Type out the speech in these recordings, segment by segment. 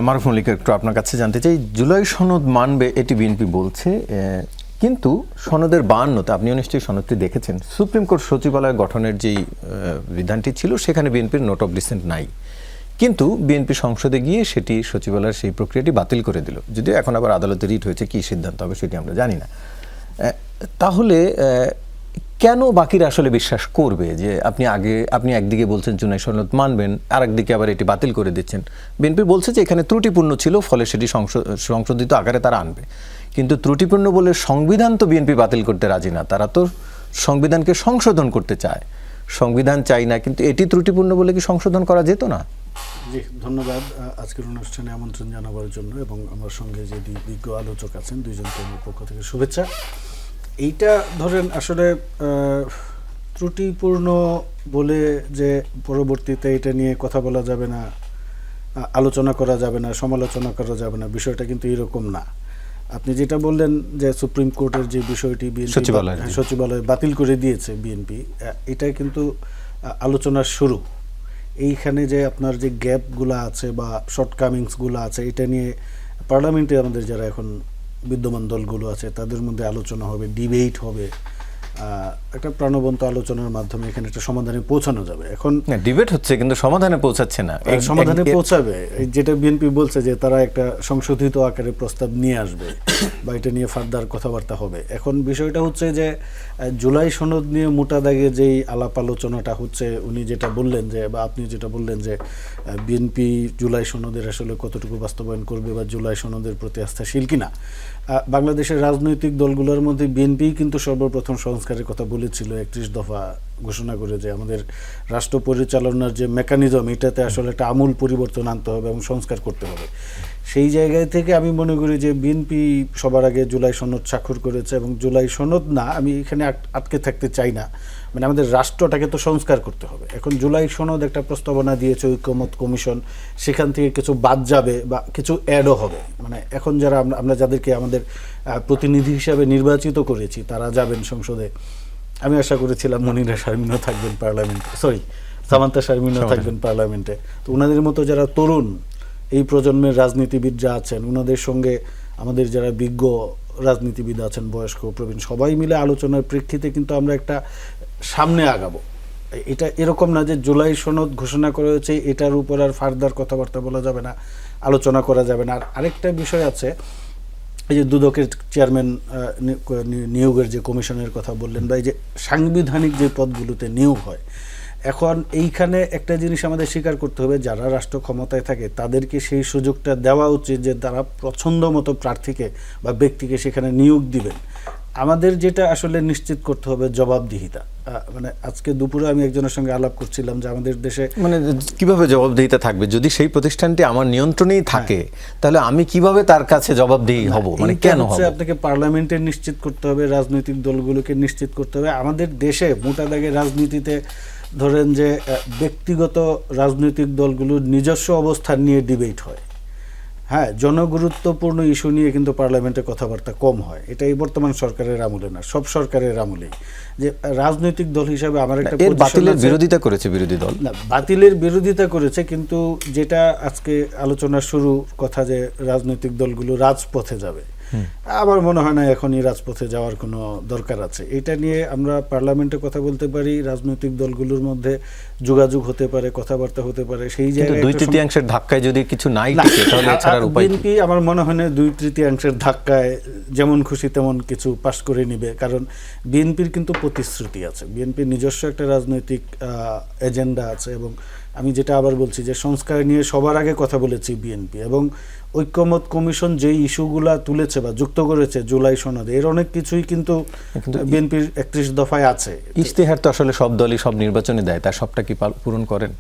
মারুফ মল্লিক, একটু আপনার কাছে জানতে চাই, জুলাই সনদ মানবে এটি বিএনপি বলছে, কিন্তু সনদের 52তে আপনিও নিশ্চয়ই সনদটি দেখেছেন, সুপ্রিম কোর্ট সচিবালয় গঠনের যেই বিধানটি ছিল সেখানে বিএনপির নোট অফ ডিসেন্ট নাই, কিন্তু বিএনপি সংসদে গিয়ে সেটি সচিবালয়ের সেই প্রক্রিয়াটি বাতিল করে দিল। যদিও এখন আবার আদালতে রিট হয়েছে, কী সিদ্ধান্ত হবে সেটি আমরা জানি না। তাহলে কেন বাকিরা আসলে বিশ্বাস করবে যে আপনি একদিকে বলছেন জুলাই সনদ মানবেন, আরেকদিকে আবার এটি বাতিল করে দিচ্ছেন? বিএনপি বলছে যে এখানে ত্রুটিপূর্ণ ছিল, ফলে সেটি সংশোধিত আকারে তারা আনবে, কিন্তু ত্রুটিপূর্ণ বলে সংবিধান তো বিএনপি বাতিল করতে রাজি না, তারা তো সংবিধানকে সংশোধন করতে চায়। সংবিধান চাই না, কিন্তু এটি ত্রুটিপূর্ণ বলে কি সংশোধন করা যেত না? জি, ধন্যবাদ আজকের অনুষ্ঠানে আমন্ত্রণ জানাবার জন্য, এবং আমার সঙ্গে যে বিজ্ঞ আলোচক আছেন দুইজনকে আমার পক্ষ থেকে শুভেচ্ছা। এইটা ধরেন আসলে ত্রুটিপূর্ণ বলে যে পরবর্তীতে এটা নিয়ে কথা বলা যাবে না, আলোচনা করা যাবে না, সমালোচনা করা যাবে না, বিষয়টা কিন্তু এরকম না। আপনি যেটা বললেন যে সুপ্রিম কোর্টের যে বিষয়টি সচিবালয় বাতিল করে দিয়েছে বিএনপি, এটাই কিন্তু আলোচনার শুরু। এইখানে যে আপনার যে গ্যাপগুলো আছে বা শর্টকামিংসগুলো আছে, এটা নিয়ে পার্লামেন্টে আমাদের যারা এখন বিদ্যমান দলগুলো আছে তাদের মধ্যে আলোচনা হবে, ডিবেট হবে, একটা প্রাণবন্ত আলোচনার মাধ্যমে এখানে একটা সমাধানে পৌঁছানো যাবে। এখন ডিবেট হচ্ছে কিন্তু সমাধানে পৌঁছাচ্ছে না। সমাধানে পৌঁছাবে, যেটা বিএনপি বলছে যে তারা একটা সংশোধিত আকারে প্রস্তাব নিয়ে আসবে বা এটা নিয়ে ফার্দার কথাবার্তা হবে। এখন বিষয়টা হচ্ছে যে জুলাই সনদ নিয়ে মোটা দাগে যেই আলাপ আলোচনাটা হচ্ছে, উনি যেটা বললেন যে, বা আপনি যেটা বললেন যে বিএনপি জুলাই সনদের আসলে কতটুকু বাস্তবায়ন করবে বা জুলাই সনদের প্রতি আস্থাশীল কিনা। বাংলাদেশের রাজনৈতিক দলগুলোর মধ্যে বিএনপি কিন্তু সর্বপ্রথম সংস্কারের কথা বলেছিল 31 দফা ঘোষণা করে, যে আমাদের রাষ্ট্র পরিচালনার যে মেকানিজম, এটাতে আসলে একটা আমূল পরিবর্তন আনতে হবে এবং সংস্কার করতে হবে। সেই জায়গায় থেকে আমি মনে করি যে বিএনপি সবার আগে জুলাই সনদ স্বাক্ষর করেছে, এবং জুলাই সনদ না, আমি এখানে আটকে থাকতে চাই না, মানে আমাদের রাষ্ট্রটাকে তো সংস্কার করতে হবে। এখন জুলাই সনদ একটা প্রস্তাবনা দিয়েছে ঐকমত্য কমিশন, সেখান থেকে কিছু বাদ যাবে বা কিছু অ্যাডও হবে। মানে এখন যারা আমরা যাদেরকে আমাদের প্রতিনিধি হিসাবে নির্বাচিত করেছি তারা যাবেন সংসদে। আমি আশা করেছিলাম মনিরা শারমিনও থাকবেন পার্লামেন্টে, সামান্তা শারমিনও থাকবেন পার্লামেন্টে। তো ওনাদের মতো যারা তরুণ এই প্রজন্মের রাজনীতিবিদ যা আছেন, ওনাদের সঙ্গে আমাদের যারা বিজ্ঞ রাজনীতিবিদ আছেন, বয়স্ক প্রবীণ, সবাই মিলে আলোচনার প্রেক্ষিতে কিন্তু আমরা একটা সামনে আগাবো। এটা এরকম না যে জুলাই সনদ ঘোষণা করা হয়েছে এটার উপর আর ফার্দার কথাবার্তা বলা যাবে না, আলোচনা করা যাবে না। আর আরেকটা বিষয় আছে, এই যে দুদকের চেয়ারম্যান নিয়োগের যে কমিশনের কথা বললেন, বা এই যে সাংবিধানিক যে পদগুলোতে নিয়োগ হয়, এখন এইখানে একটা জিনিস আমাদের স্বীকার করতে হবে, যারা রাষ্ট্র ক্ষমতায় থাকে তাদেরকে সেই সুযোগটা দেওয়া উচিত যে তারা পছন্দ মতো প্রার্থীকে বা ব্যক্তিকে সেখানে নিয়োগ দিবেন। আমাদের যেটা আসলে নিশ্চিত করতে হবে জবাবদিহিতা। মানে আজকে দুপুরে আমি একজনের সঙ্গে আলাপ করছিলাম যে আমাদের দেশে মানে কিভাবে জবাবদিহিতা থাকবে, যদি সেই প্রতিষ্ঠানটি আমার নিয়ন্ত্রণেই থাকে তাহলে আমি কিভাবে তার কাছে জবাবদিহি হব, মানে কেন হবে? আপনাকে পার্লামেন্টে নিশ্চিত করতে হবে, রাজনৈতিক দলগুলোকে নিশ্চিত করতে হবে। আমাদের দেশে মোটা দাগে রাজনীতিতে ধরেন যে ব্যক্তিগত রাজনৈতিক দলগুলোর নিজস্ব অবস্থান নিয়ে ডিবেট হয়, হ্যাঁ, জনগুরুত্বপূর্ণ ইস্যু নিয়ে কিন্তু পার্লামেন্টে কথাবার্তা কম হয়। এটা এই বর্তমান সরকারের আমলে না, সব সরকারের আমলেই। যে রাজনৈতিক দল হিসাবে আমার একটা বাতিলের বিরোধিতা করেছে বিরোধী দল, না বাতিলের বিরোধিতা করেছে, কিন্তু যেটা আজকে আলোচনার শুরু কথা যে রাজনৈতিক দলগুলো রাজপথে যাবে, আমার মনে হয় না এখনই রাজপথে যাওয়ার কোনো দরকার আছে। এটা নিয়ে আমরা পার্লামেন্টে কথা বলতে পারি, রাজনৈতিক দলগুলোর মধ্যে যোগাযোগ হতে পারে, কথাবার্তা হতে পারে। সেই জায়গায় 2/3 ধাক্কায় যদি কিছু নাই থাকে তাহলে এছাড়ার উপায় বিএনপি আমার মনে হয় না 2/3 ধাক্কায় যেমন খুশি তেমন কিছু পাস করে নিবে, কারণ বিএনপির কিন্তু প্রতিশ্রুতি আছে, বিএনপির নিজস্ব একটা রাজনৈতিক এজেন্ডা আছে। এবং আমি যেটা আবার বলছি যে সংস্কার নিয়ে সবার আগে কথা বলেছি বিএনপি, এবং ঐকমত্য কমিশন যেই ইস্যুগুলা তুলেছে বা যুক্ত করেছে জুলাই সনদে, এর অনেক কিছুই কিন্তু বিএনপির 31 দফায় আছে। ইশতেহার তো আসলে সব দলই সব নির্বাচনে দেয়, তার সবটা কি পূরণ করেন?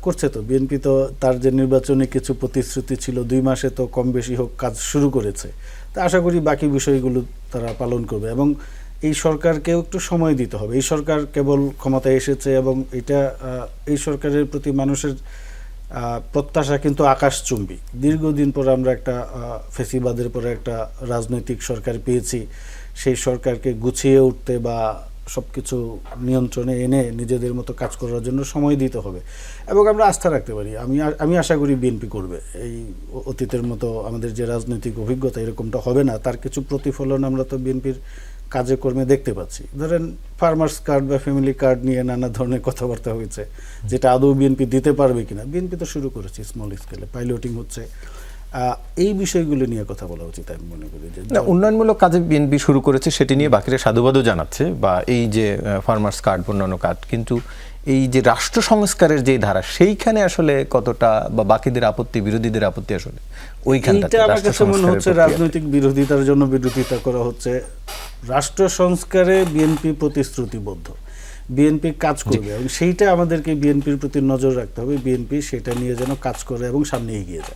করছে তো বিএনপি, তো তার যে নির্বাচনে কিছু প্রতিশ্রুতি ছিল 2 মাসে তো কম বেশি হোক কাজ শুরু করেছে। তা আশা করি বাকি বিষয়গুলো তারা পালন করবে, এবং এই সরকারকেও একটু সময় দিতে হবে। এই সরকার কেবল ক্ষমতায় এসেছে, এবং এটা এই সরকারের প্রতি মানুষের প্রত্যাশা কিন্তু আকাশচুম্বী। দীর্ঘদিন পর আমরা একটা ফেসিবাদের পরে একটা রাজনৈতিক সরকার পেয়েছি। সেই সরকারকে গুছিয়ে উঠতে বা সবকিছু নিয়ন্ত্রণে এনে নিজেদের মতো কাজ করার জন্য সময় দিতে হবে এবং আমরা আস্থা রাখতে পারি। আমি আশা করি বিএনপি করবে। এই অতীতের মতো আমাদের যে রাজনৈতিক অভিজ্ঞতা এরকমটা হবে না, তার কিছু প্রতিফলন আমরা তো বিএনপির কাজে কর্মে দেখতে পাচ্ছি। ধরেন ফার্মার্স কার্ড বা ফ্যামিলি কার্ড নিয়ে নানা ধরনের কথাবার্তা হয়েছে, যেটা আদৌ বিএনপি দিতে পারবে কিনা। বিএনপি তো শুরু করেছে স্মল স্কেলে, পাইলটিং হচ্ছে। এই বিষয়গুলো নিয়ে কথা বলা উচিত আমি মনে করি। যে না, উন্নয়নমূলক কাজে বিএনপি শুরু করেছে, সেটি নিয়ে বাকিরা সাধুবাদও জানাচ্ছে, বা এই যে ফার্মার্স কার্ড অন্যান্য কার্ড, কিন্তু এই যে রাষ্ট্র সংস্কারের যে ধারা, সেইখানে আসলে কতটা, বা বাকিদের আপত্তি, বিরোধীদের আপত্তি আসলে ওইখানটাতে এইটা আমার রাষ্ট্র কাছে মনে সংস্কারের হচ্ছে প্রক্রিয়াতে। রাজনৈতিক বিরোধিতার জন্য বিরোধিতা করা হচ্ছে। রাষ্ট্র সংস্কারে বিএনপি প্রতিশ্রুতিবদ্ধ, বিএনপি কাজ করবে এবং সেইটা আমাদেরকে বিএনপির প্রতি নজর রাখতে হবে। বিএনপি সেটা নিয়ে যেন কাজ করে এবং সামনে এগিয়ে যায়।